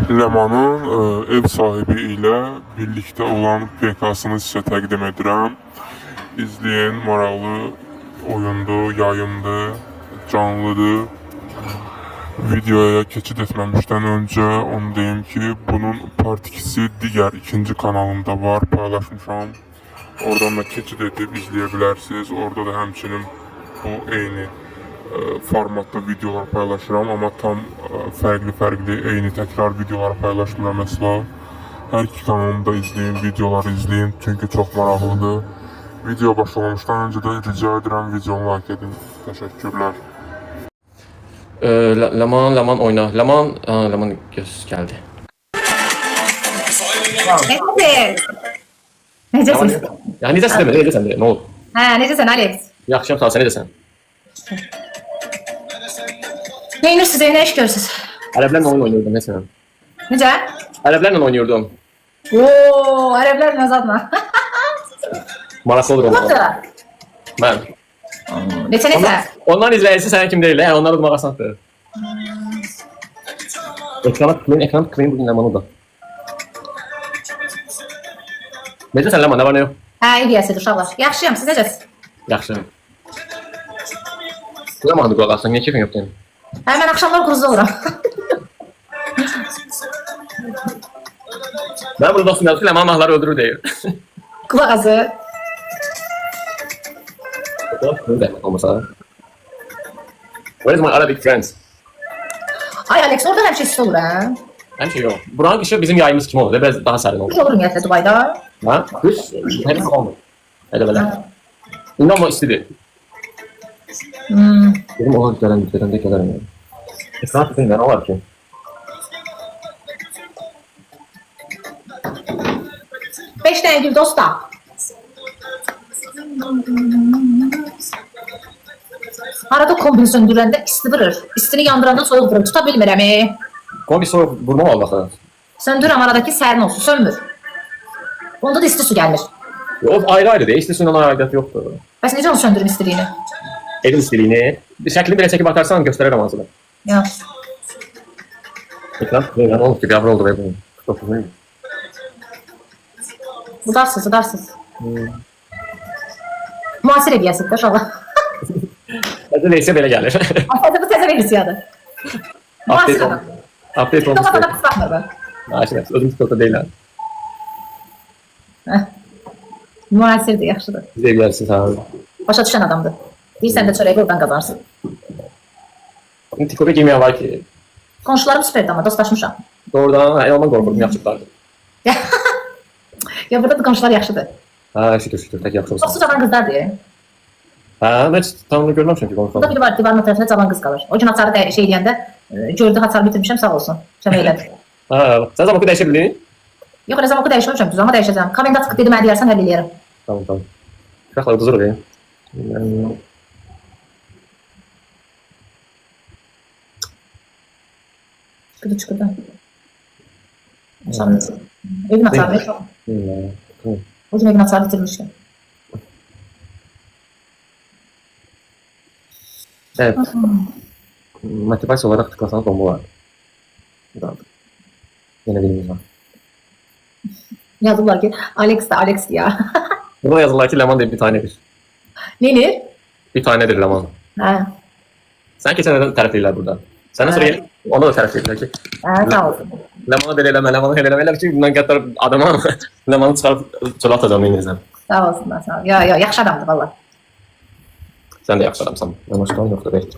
Lemanın ev sahibi ilə birlikdə olan PK-sını sizə təqdim edirəm. İzləyin, maraqlı oyundur, yayımdır, canlıdır. Videoya keçid etməmişdən öncə onu deyim ki, bunun part 2'si digər ikinci kanalımda var, paylaşmışam. Oradan da keçid edib izləyə bilərsiniz. Orada da həmçinin bu eyni formatda videolar paylaşıram, amma tam fərqli eyni təkrar videolar paylaşmıram əsla. Hər iki kanalımda izləyin, videoları izləyin, çünki çox maraqlıdır. Video başlamamışdan öncə də rica edirəm videonu like edin. Təşəkkürlər. Leman oyna. Leman göz geldi. Necəsin? Ya necəsən demə, necəsən de, nə oldu? Hə, necəsən Alex? Yaxşıyam, sağ ol, sən necəsən? Ne inirsiniz, nə iş görürsünüz? Ərəblərlə oyun oynuyordum, nəsən? Necə? Ərəblərlə oynuyordum. Ooo, ərəblərlə zadla. Maraqlı olur onlar. Yoxdur. Mən. Neçə? Onların izləyicisi sənin kim deyil, onlar da mağasandır. Ekran tıklayın bugün Leman'ı da. Necəsən Leman, nə var nə yox? Hə, iyi deyəsiniz uşaqlar. Yaxşıyam, siz necəsiniz? Yaxşı. Leman'ı qulaq asın, niyə keyfin yoxdur? Hə, mən axşamlar quruzda oluram. Ben burada dostum yazdı ki Leman mahları öldürür deyir. Kulaq azı. Olmasa. Where is my Arabic friends? Ay Alex, orada hər şey isti olur, hə? Her şey yok. Buranın kışı bizim yayımız kim olur? Biraz daha serin olur. Kış olur ümumiyyətlə Dubayda. Ha? Kış hepsi olmuyor. Hadi böyle. İndi ama istedi. Dedim ona gelen de gelen yani. Ekran tutayım ben, o var ki. Beş tane gül dosta. Arada kombin söndürəndə isti vurur. İstini yandıranda soğuk vurur. Tuta bilmirəm. Kombi soğuk burnu mu Allah'a? Söndürəm aradaki sərin olsun, sönmür. Onda da isti su gəlmir. O ayrı değil. İstediğin ona aidiyyatı yoktur. Bəs necə onu söndürüm istiliyini? Evin istediğini. Bir şeklini bile çekip bakarsan gösteririm ağzını. Ya. Ekran tutayım ben, olur ki bir avro oldu be bunun. Tutayım. Udarsız. Müasir ediyəsidir inşallah. Hadi neyse böyle gelir. Aslında bu təzə versiyadır. Müasir adam. Update olmuş. TikTok'a da pis baxmır ben. Aşırı. Özüm TikTok'ta değil abi. Müasirdir, yaxşıdır. Biz ev yersiz abi. Başa düşən adamdır. Deyirsən də çörəyi oradan qazarsın. TikTok'a girmeyen var ki. Qonşularım süperdir ama dostlaşmışam. Doğrudan elman korkurdum yapacaklardı. Ya burada da qonşular yaxşıdır. Ha şükür tek yapacağım. Çox cavan qızlardır. Ha ben tam görmemişim ki Burada konuşalım. biri var, divarın tərəfində cavan qız qalır. O gün haçarı şey deyəndə gördü haçarı bitirmişəm, sağ olsun. Kömək elədi. Ha sen zaman değişebildiğini? Yox, elə zaman oku dəyişməmişəm, düz amma dəyişəcəm. Komenda tıqıb dedim, deyərsən həll eləyərəm. Tamam. Uşaqlar uduzur ya. Çıxıdı. Evin haçarını yox. O gün evin haçarı bitirmişəm. Evet. Motivasyon olarak tıklasanız bomba var. Yine bilimiz var. Yazırlar ki, Alex de Alex ya. Burada yazılar ki Leman değil bir tanedir. Neyini? Bir tanedir Leman. Ha. Sen geçen neden tərifləyirlər burada? Səndən sonra gelip ona da tərifləyirlər ki. Ha, sağ olsun. Leman'a belə eləmə, Leman'a elə eləmə ki, bundan qəddar adama Leman'ı çıxarıb çölə atacağım elinizdən. Sağ olsunlar, sağ ol. Ya, yaxşı adamdır valla. Sən də yaxşı adamsan. Mən başqanı yoxdur, bəyək.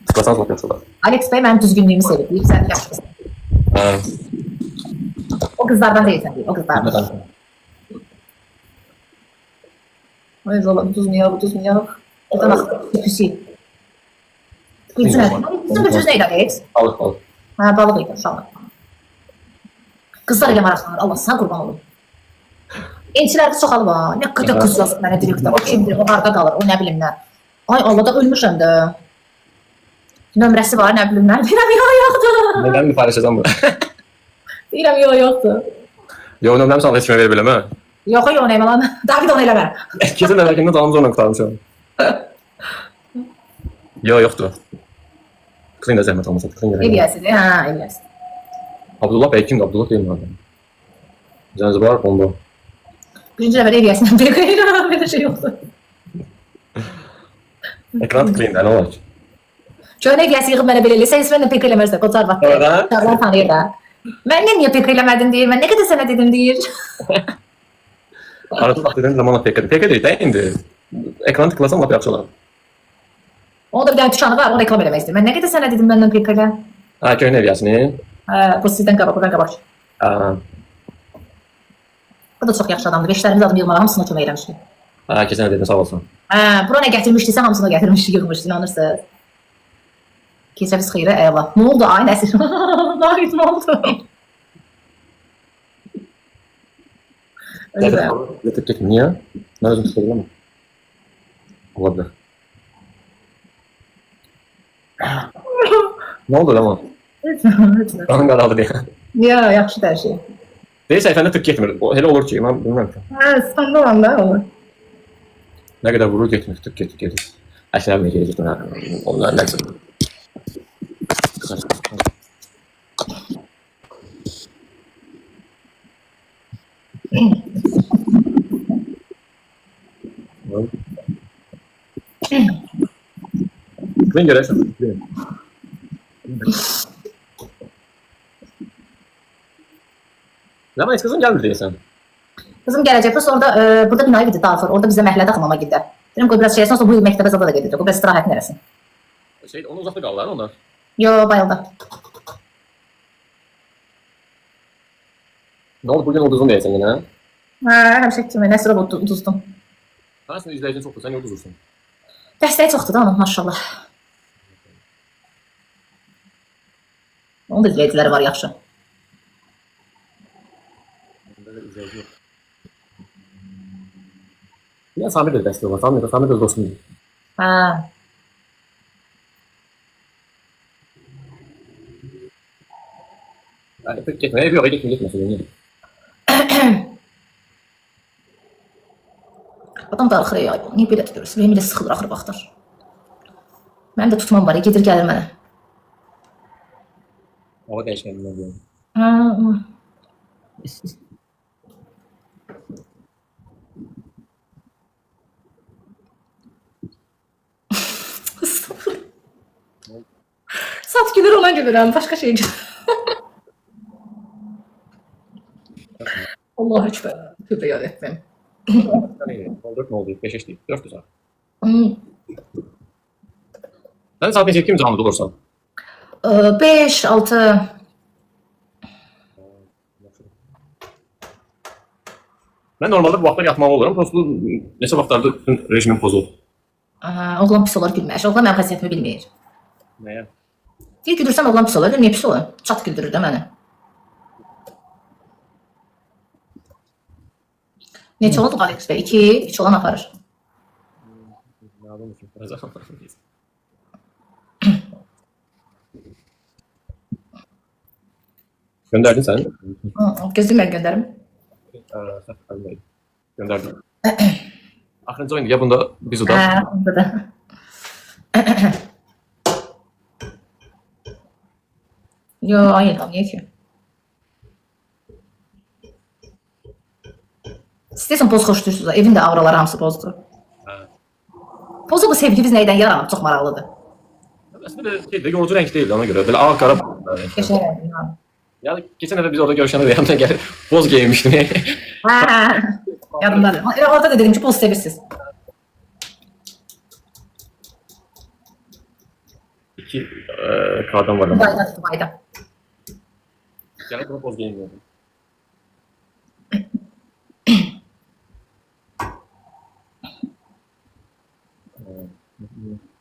Tıklasanız bak yoxsular. Alex Bey mənim düzgünlüyümü sevir. Deyib, sən yaxşısın. O kızlardan değilsən deyil, o kızlardan. Ay zola, bu tuzmuyor. Oradan axı, tüpüsü. Gülcü nədir? Bizim gülcüz neydi Alex? Balıq. Ha, balıq idi, uşaqlar. Qızlar elə maraqlanır, Allah sana qurban olun. Elçilərdə çox alıb ha. Nə qədər qız yazıb mənə direktdə. O kimdir, o harada qalır, o nə bilim nə. Ay Allah da ölmüşəm də. Nömrəsi var, nə bilim nə. Deyirəm, yoxdur. Nədən mi paylaşacağım bunu? Deyirəm, yoxdur. Yox, nömrəm sana heç kimə verə biləmə. Yox, neyəm lan. David onu eləmə. Kesin əvvəlkində canım zorla qutarmışam. Yoxdur. Tıklayın da zəhmət olmasa, tıklayın da. Eliyəsidir, hə, eliyəsidir. Abdullah Bey kimdir? Abdullah değil mi adam? Zanzibar bomba. Birinci dəfə ev yəsindən bir qeyri, belə şey yoxdur. Ekran tıklayın da ne olur ki? Köhnə ev yəsi yığıb mənə belə eləsə, heç mənlə pek eləməzsə, qocar vaxt. Oradan? Uşaqlar tanıyır da. Mən niyə pek eləmədin deyir, mən nə qədər sənə dedim deyir. Arada baktığın zaman PK değil de indi. Ekran tıklasan lap yaxşı olar. Onda bir dənə dükanı var, onu reklam eləmək istəyir. Mən nə qədər sənə dedim məndən pek elə. Ha köhnə ev Yasemin. Bu sizdən qabaq, buradan qabaq. Ha, Bu da çox yaxşı adamdır. Beşlərimiz adım yığmağa hamısına kömək eləmişdi. ha kesin dedim sağ olsun. Bura nə gətirmişdisə hamısını gətirmişdi, yığmışdı, inanırsınız. Keçəviz xeyrə, eyvallah. Nə oldu? Ay Nəsir. Nahid, nə oldu? Öyle de. Getirdik niye? Ne özüm tutuyor mu? Olabilir. Ne oldu ama? Kanın qaraldı diye. Ya, yaxşı hər şey. Deyir səhifəndə tık getmir. O elə olur ki, mən bilmirəm ki. Sıxanda olanda olur. Nə qədər vurur getmir, tık getir. Əşrəf nə gedəcək buna? Onlar nə qədər? Ben görəsən. Ama heç qızın gəlmir deyəsən. Qızım gələcək, sonra burada binayı bitir, dağıtır. Orada bizə məhlədə xamama gedir. Deyirəm, qoy biraz şeysən, sonra bu il məktəbə zada da gedəcək. O biraz istirahət nerəsin? Onun uzaqda qalırlar onlar. Yo, bayıldı. Ne oldu bugün ulduzun deyəsən yine? Həmişə kimi, Nəsirə uduzdum. Aslında izləyicin çoxdur, sən ulduzursun. Dəstəyi çoxdur da onun, maşallah. Onun da izləyiciləri var, yaxşı. İzləyici yox. Ya Samir də dəstəyi var, Samir də dostum. Yani pek gitme, ev yok, gitmesin. Adam darıxır ya, niyə belə tutursun? Benim elə sıxılır axır vaxtlar. Mənim də tutmam var, gedir gəlir mənə. Hava dəyişkənliyindən diyorum. Sat gülür ona gülürəm, başqa şey gülür. Allah ekber, tövbə yad etməm. 14 ne oldu? 5 değil. 4 güzel. Sen saat neçə kim canlı olursan? 5, 6. Ben normalde bu vaxtlar yatmalı olurum. Prosto neçə vaxtlarda bütün rejimim pozuldu. Oğlan pis olur gülməyir. Oğlan mənim xəsiyyətimi bilmir. Nəyə? Bir güldürsən oğlan pis olur, niyə pis olur? Çat güldürür də məni. Neçə oldu Alex Bey? 2, 3 olan aparır. Gönderdin sen. Gözüm mən göndərim. Gönderdim. Axırıncı oyundu ya bunda biz udaq. Onda da. Yo, ayırmam, niyə ki? İstəyirsən poz xoşlayırsınız, evin də avraları hamısı pozdur. Pozu bu sevgi biz neydən yaranıb, çox maraqlıdır. Aslında şeydə yorucu renk değildi ona göre. Böyle ağ qara. Qəşəng. Yani geçen dəfə biz orada görüşəndə də yanımdan gəlib boz geyinmişdim. Yadımdadır. Orada da dedim ki, poz sevirsiniz. İki kadın var. Dubayda, Dubayda. Gəlib buna boz geyinmiyordum.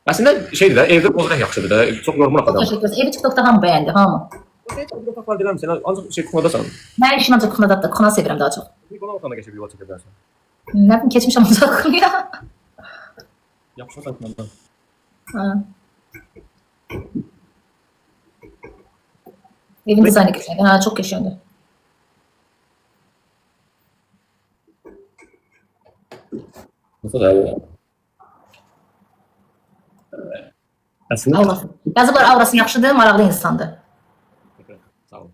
Aslında şeydir də, evdə boz renk yaxşıdır da. Çox yorulmaq adam. Teşekkür ederim. Evi TikTok'da hamı beğendi, hamı. Bu ufak var deyirəm sənə, ancaq şey kuxnadasan. Mən işim ancaq kuxnadadır, kuxna sevirəm daha çox. Bir qonaq otağına keçib yuva çəkə bilərsən. Nə bilim, keçmişəm ancaq ya. Yapışmasan kuxnadan. Evin dizaynı geçiyordu. Ha, çok geçiyordu. Nasıl da ya? Aslında Allah. Yazıqlar aurası yaxşıdır, maraqlı insandır. sağ ol.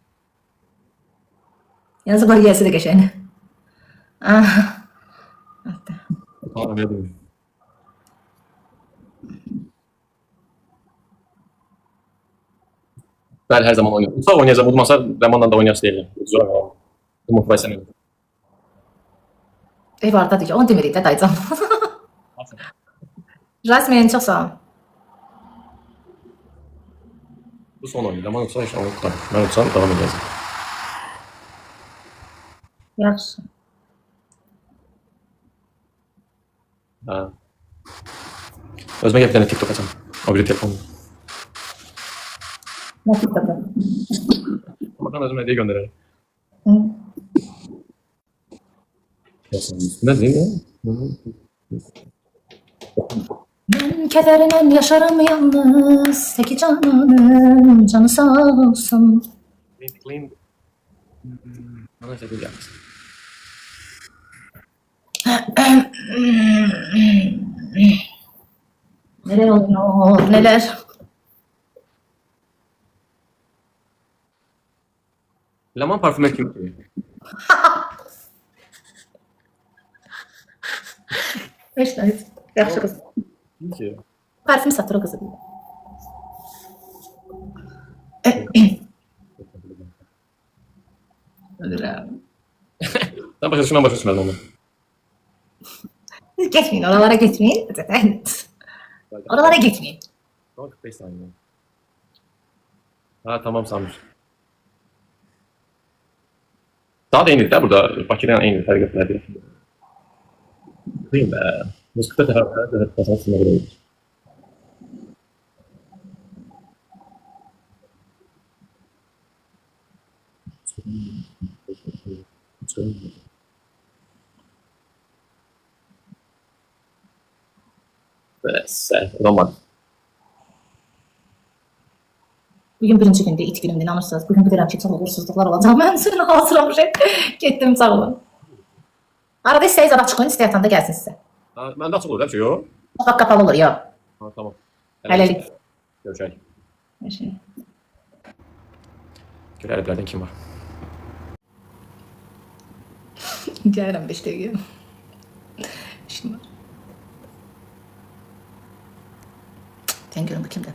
Yazıq var gəlsə də qəşəng. Ah. Tamam öyle değil. Ben her zaman oynuyorum. Sağ oynayacağım. Udmasa zamanla da oynayası değilim. Zor ama. Motivasyon senin. Ev ardadır ki, onu demirik də dayıcan. Rasmen çox sağ ol. Bu son oyun. Zaman yoksa inşallah tutar. Ben yoksam devam edeceğiz. Yaxşı. Ha. Özüme gelip bir tane TikTok açalım. O biri telefonla. Nə TikTok'da? Ama ben özüme hediye gönderirim. Hı. Ne diyeyim ya? Mən kədərinə yaşaram yalnız, təki cananın canı sağ olsun. Clean. Bana hediye gelmiş. Neler oluyor, neler? Laman parfümü kim koyuyor? Beş tane. Yaxşı qız. Kim ki? Parfüm satır o qızı. Ölürəm. Sen başa düşün, ben başa düşmedim onu. Getməyin, oralara getməyin. Oralara getməyin. Tamam 45 saniye. Ha tamam sanmış. Daha da iyiydi de burada. Bakı'dan iyiydi. Fark etmedi. Değil be. Müzikte de her kazansın da böyle. Neyse, roman. Bugün birinci gündür it günümdür, inanırsınız. Bugün bilirəm ki, çox uğursuzluqlar olacaq. Mən səni hazırlamışam. Getdim, sağ olun. Arada istəyiz ara çıxın, istəyə yatanda gəlsin sizə. Ha, ben de açık olur, şey yok. Bak kapalı olur, yox. Ha, tamam. Hələlik. Görüşelim. Şey. Görevlerden kim var? Gəlirəm 5 dəqiqə. İşim var. Sən görün bu kimdir?